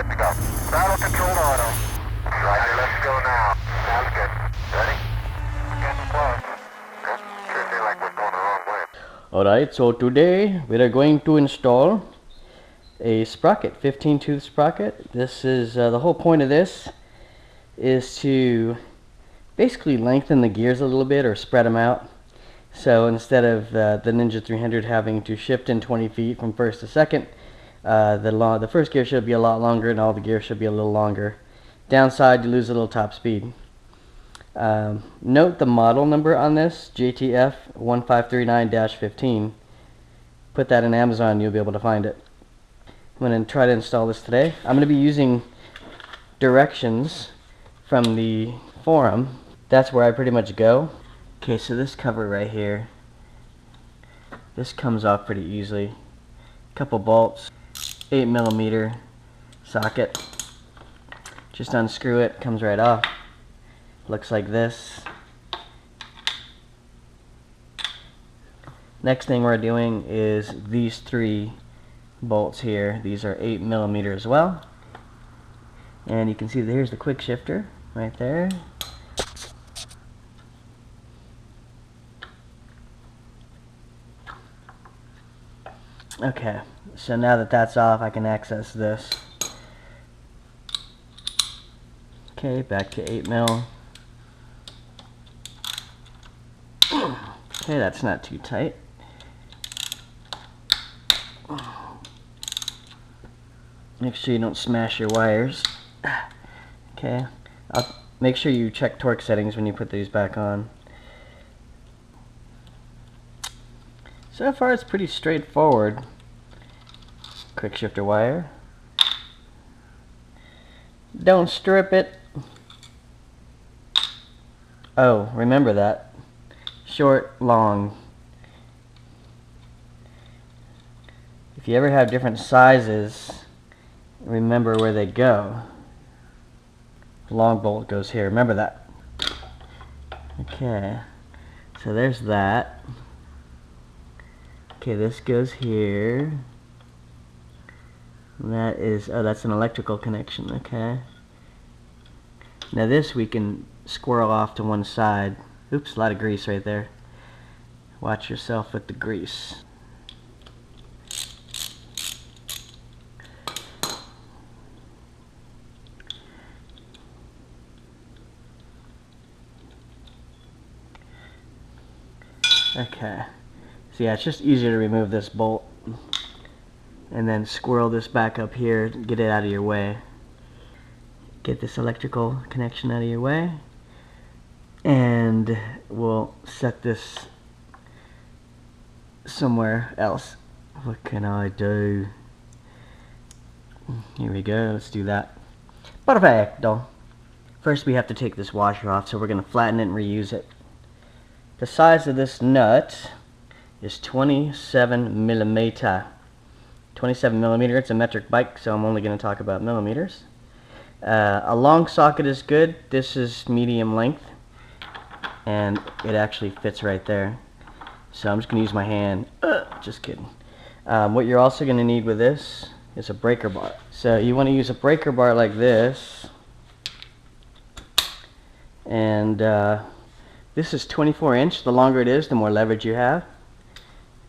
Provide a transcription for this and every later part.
good to go. Throttle controlled auto. Roger, let's go now. Sounds good. Ready? We're getting close. Good. Sure feel like we're going the wrong way. Alright, so today we are going to install a sprocket, 15-tooth sprocket. This is, the whole point of this is to basically lengthen the gears a little bit or spread them out. So instead of the Ninja 300 having to shift in 20 feet from first to second, the first gear should be a lot longer and all the gears should be a little longer. Downside, you lose a little top speed. Note the model number on this, JTF 1539-15. Put that in Amazon, you'll be able to find it. I'm going to try to install this today. I'm going to be using directions from the forum. That's where I pretty much go. Okay, so this cover right here, this comes off pretty easily. Couple bolts, 8mm socket. Just unscrew it, comes right off. Looks like this. Next thing we're doing is these 3 bolts here. These are 8mm as well. And you can see that here's the quick shifter right there. Okay, so now that that's off, I can access this. Okay, back to 8mm. Okay, that's not too tight. Make sure you don't smash your wires. Okay, I'll make sure you check torque settings when you put these back on. So far it's pretty straightforward. Quick shifter wire. Don't strip it. Oh, remember that. Short, long. If you ever have different sizes, remember where they go. Long bolt goes here. Remember that. Okay. So there's that. Okay, this goes here. And that is, oh, that's an electrical connection. Okay. Now this we can squirrel off to one side. Oops, a lot of grease right there. Watch yourself with the grease. Okay. So yeah, it's just easier to remove this bolt and then squirrel this back up here, get it out of your way. Get this electrical connection out of your way, and we'll set this somewhere else. What can I do? Here we go, let's do that. Perfecto. First we have to take this washer off, so we're going to flatten it and reuse it. The size of this nut is 27mm. 27mm, it's a metric bike, so I'm only going to talk about millimeters. A long socket is good. This is medium length, and it actually fits right there. So I'm just going to use my hand. Just kidding. What you're also going to need with this is a breaker bar. So you want to use a breaker bar like this, and this is 24-inch. The longer it is, the more leverage you have.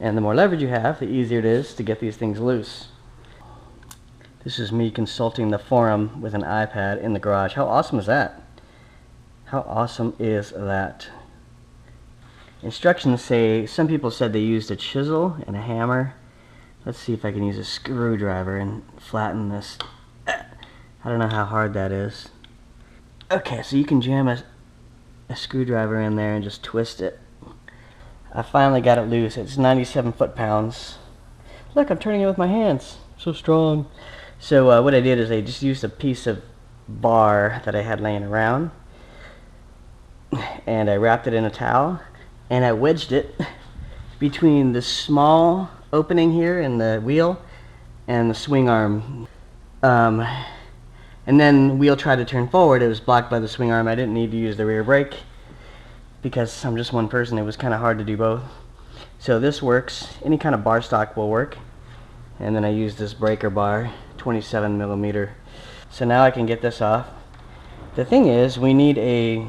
And the more leverage you have, the easier it is to get these things loose. This is me consulting the forum with an iPad in the garage. How awesome is that? How awesome is that? Instructions say, some people said they used a chisel and a hammer. Let's see if I can use a screwdriver and flatten this. I don't know how hard that is. Okay, so you can jam a screwdriver in there and just twist it. I finally got it loose. It's 97 foot-pounds. Look, I'm turning it with my hands. So strong. So what I did is I just used a piece of bar that I had laying around, and I wrapped it in a towel, and I wedged it between the small opening here in the wheel and the swing arm. And then the wheel tried to turn forward. It was blocked by the swing arm. I didn't need to use the rear brake because I'm just one person. It was kind of hard to do both. So this works. Any kind of bar stock will work. And then I used this breaker bar, 27mm So now I can get this off. The thing is, we need a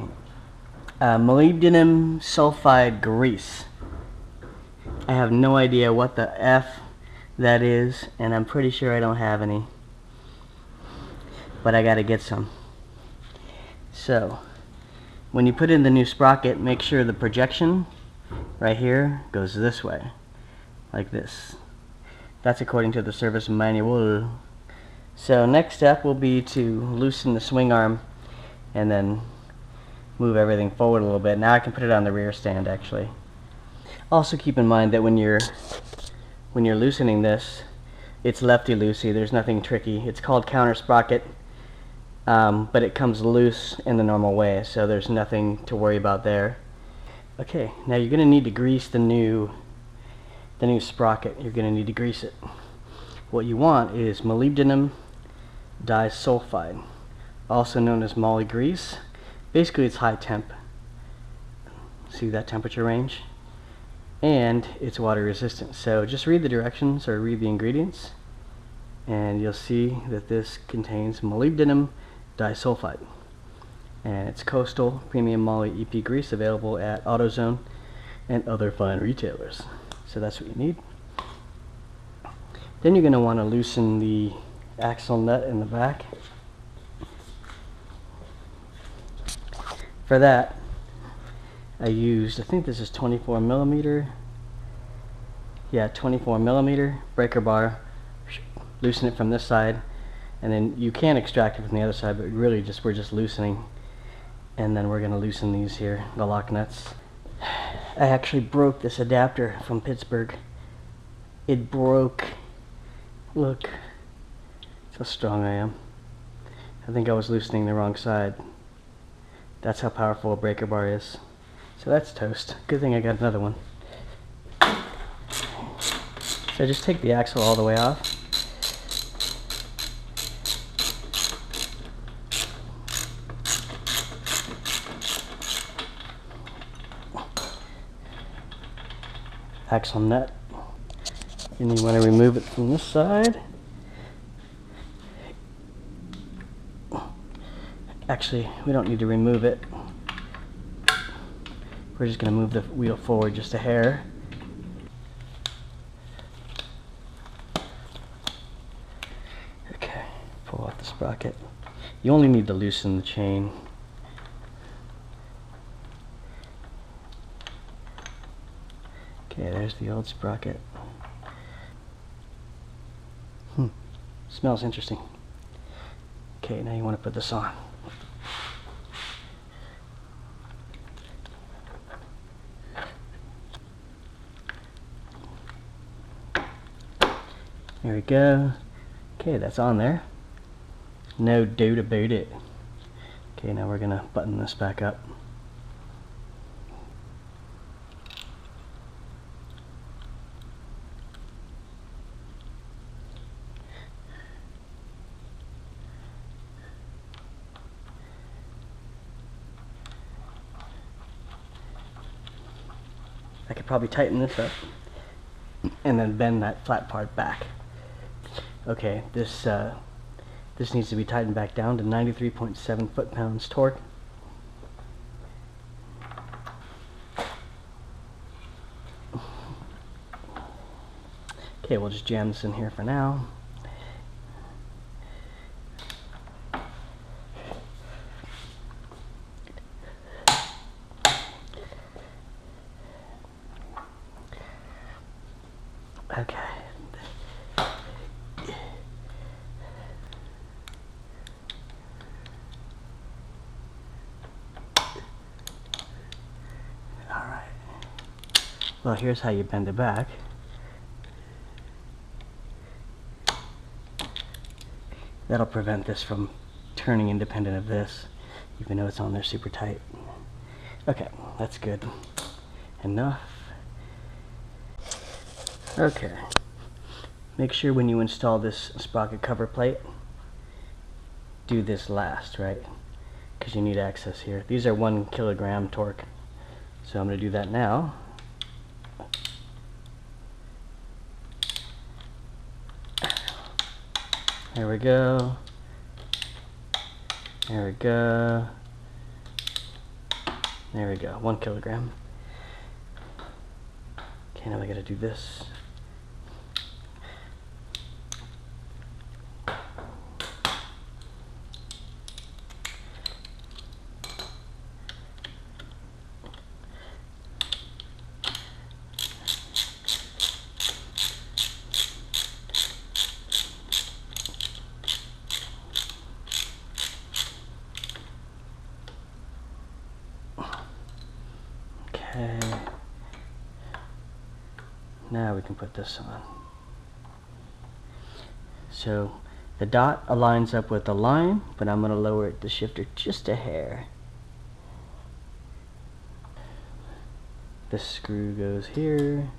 molybdenum sulfide grease. I have no idea what the F that is, and I'm pretty sure I don't have any. But I gotta get some. So, when you put in the new sprocket, make sure the projection right here goes this way, like this. That's according to the service manual. So next step will be to loosen the swing arm and then move everything forward a little bit. Now I can put it on the rear stand actually. Also keep in mind that when you're loosening this, it's lefty-loosey. There's nothing tricky. It's called counter sprocket, but it comes loose in the normal way, so there's nothing to worry about there. Okay, now you're going to need to grease the new sprocket. You're going to need to grease it. What you want is molybdenum disulfide, also known as moly grease. Basically it's high temp. See that temperature range? And it's water resistant. So just read the directions or read the ingredients and you'll see that this contains molybdenum disulfide. And it's Coastal Premium Moly EP grease, available at AutoZone and other fine retailers. So that's what you need. Then you're going to want to loosen the axle nut in the back. For that, I used, I think this is 24 millimeter. Yeah, 24 millimeter breaker bar. Loosen it from this side, and then you can extract it from the other side, but really we're just loosening. And then we're going to loosen these here, the lock nuts. I actually broke this adapter from Pittsburgh. It broke. Look, that's how strong I am. I think I was loosening the wrong side. That's how powerful a breaker bar is. So that's toast. Good thing I got another one. So just take the axle all the way off. Axle nut. And you want to remove it from this side. Actually, we don't need to remove it. We're just going to move the wheel forward just a hair. Okay, pull out the sprocket. You only need to loosen the chain. Okay, there's the old sprocket. Smells interesting. Okay, now you want to put this on. There we go. Okay, that's on there. No doubt about it. Okay, now we're gonna button this back up. I could probably tighten this up and then bend that flat part back. Okay, this needs to be tightened back down to 93.7 foot-pounds torque. Okay, we'll just jam this in here for now. Okay. Alright. Well, here's how you bend it back. That'll prevent this from turning independent of this, even though it's on there super tight. Okay, that's good. Enough. Okay. Make sure when you install this sprocket cover plate, do this last, right? Because you need access here. These are 1 kilogram torque. So I'm going to do that now. There we go. There we go. There we go, 1 kilogram. Okay, now I gotta do this. Okay. Now we can put this on. So the dot aligns up with the line, but I'm going to lower the shifter just a hair. This screw goes here.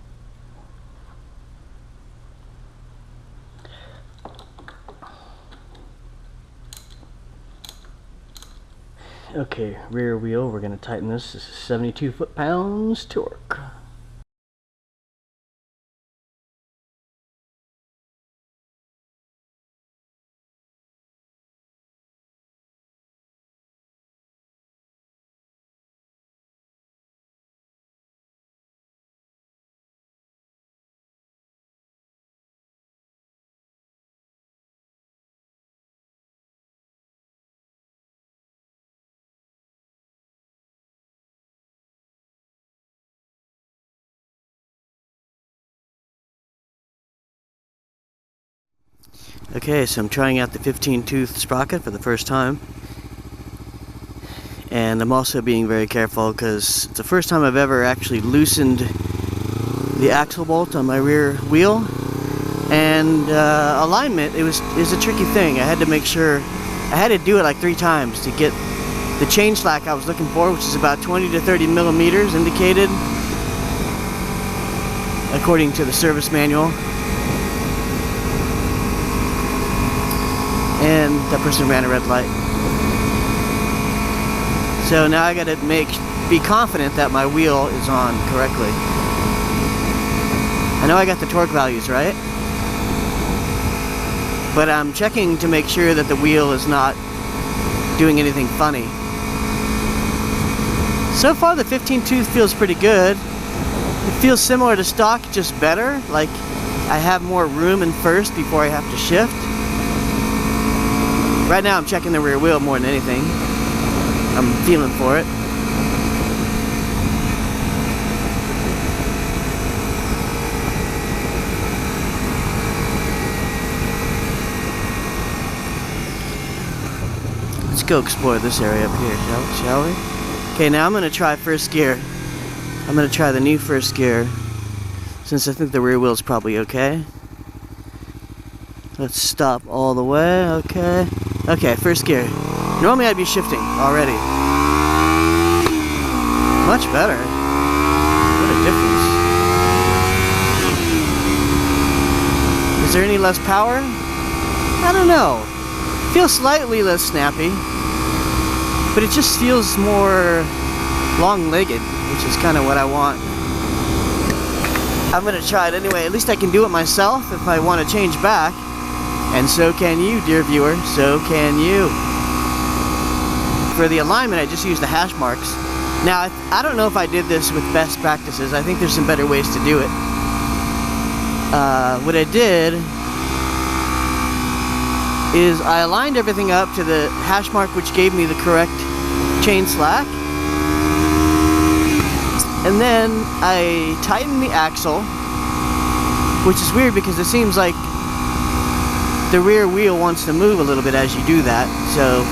Okay, rear wheel, we're going to tighten this. This is 72 foot-pounds torque. Okay, so I'm trying out the 15-tooth sprocket for the first time. And I'm also being very careful because it's the first time I've ever actually loosened the axle bolt on my rear wheel. And alignment is a tricky thing. I had to make sure, I had to do it like 3 times to get the chain slack I was looking for, which is about 20 to 30 millimeters indicated according to the service manual. And that person ran a red light. So now I gotta be confident that my wheel is on correctly. I know I got the torque values right, but I'm checking to make sure that the wheel is not doing anything funny. So far the 15-tooth feels pretty good. It feels similar to stock, just better. Like I have more room in first before I have to shift. Right now I'm checking the rear wheel more than anything. I'm feeling for it. Let's go explore this area up here, shall we? Okay, now I'm going to try first gear. I'm going to try the new first gear, since I think the rear wheel is probably okay. Let's stop all the way, okay. Okay, first gear. Normally I'd be shifting already. Much better. What a difference. Is there any less power? I don't know. Feels slightly less snappy, but it just feels more long-legged, which is kind of what I want. I'm gonna try it anyway. At least I can do it myself if I want to change back. And so can you, dear viewer, so can you. For the alignment, I just used the hash marks. Now, I don't know if I did this with best practices. I think there's some better ways to do it. What I did is I aligned everything up to the hash mark, which gave me the correct chain slack. And then I tightened the axle, which is weird because it seems like the rear wheel wants to move a little bit as you do that, so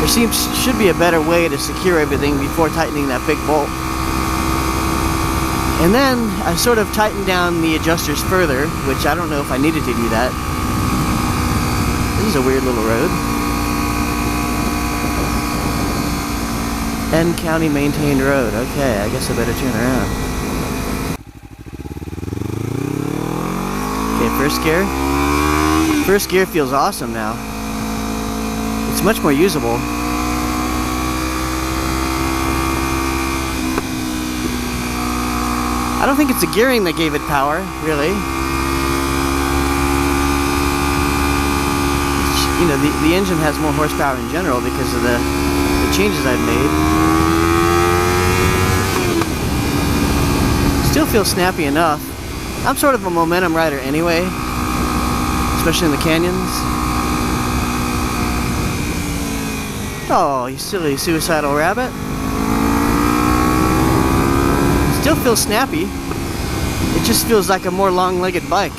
there should be a better way to secure everything before tightening that big bolt. And then I sort of tightened down the adjusters further, which I don't know if I needed to do that. This is a weird little road. N County maintained road. Okay, I guess I better turn around. Okay, first gear. First gear feels awesome now. It's much more usable. I don't think it's the gearing that gave it power, really. you know, the engine has more horsepower in general because of the changes I've made. Still feels snappy enough. I'm sort of a momentum rider anyway, especially in the canyons. Oh, you silly suicidal rabbit. Still feels snappy. It just feels like a more long-legged bike.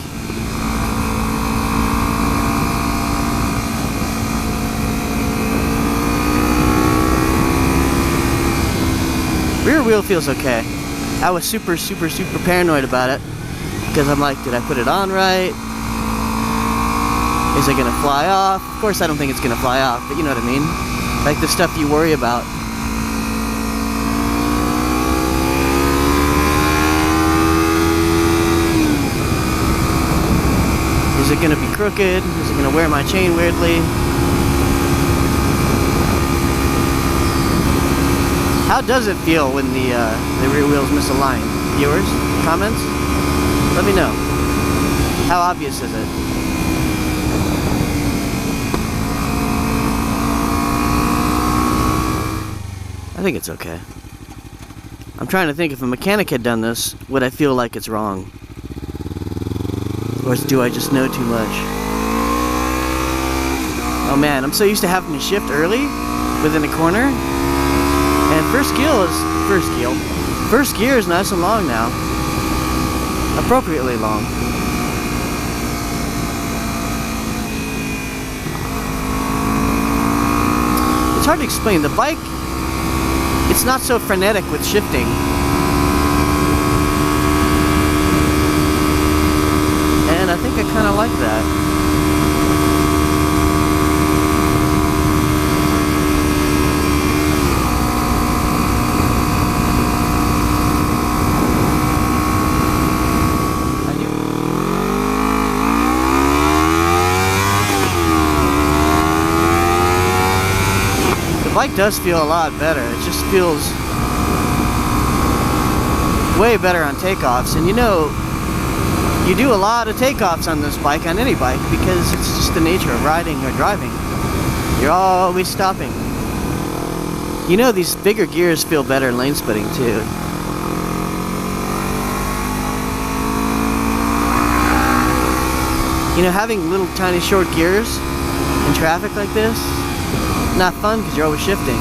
Rear wheel feels okay. I was super paranoid about it because I'm like, did I put it on right? Is it gonna fly off? Of course I don't think it's gonna fly off, but you know what I mean? Like the stuff you worry about. Is it gonna be crooked? Is it gonna wear my chain weirdly? How does it feel when the rear wheel's misaligned? Viewers? Comments? Let me know. How obvious is it? I think it's okay. I'm trying to think, if a mechanic had done this, would I feel like it's wrong? Or do I just know too much? Oh man, I'm so used to having to shift early within a corner. And first gear is nice and long now. Appropriately long. It's hard to explain. The bike, it's not so frenetic with shifting. And I think I kind of like that. The bike does feel a lot better. It just feels way better on takeoffs. And you know, you do a lot of takeoffs on this bike, on any bike, because it's just the nature of riding or driving. You're always stopping. You know, these bigger gears feel better in lane splitting too. You know, having little tiny short gears in traffic like this, not fun because you're always shifting.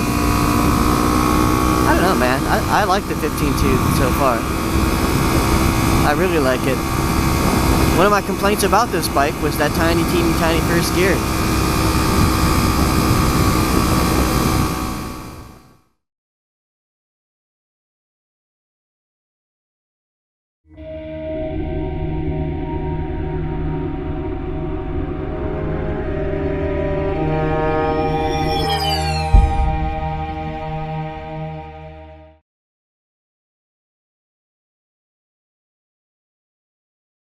I don't know, man. I like the 15 tooth so far. I really like it. One of my complaints about this bike was that teeny tiny first gear.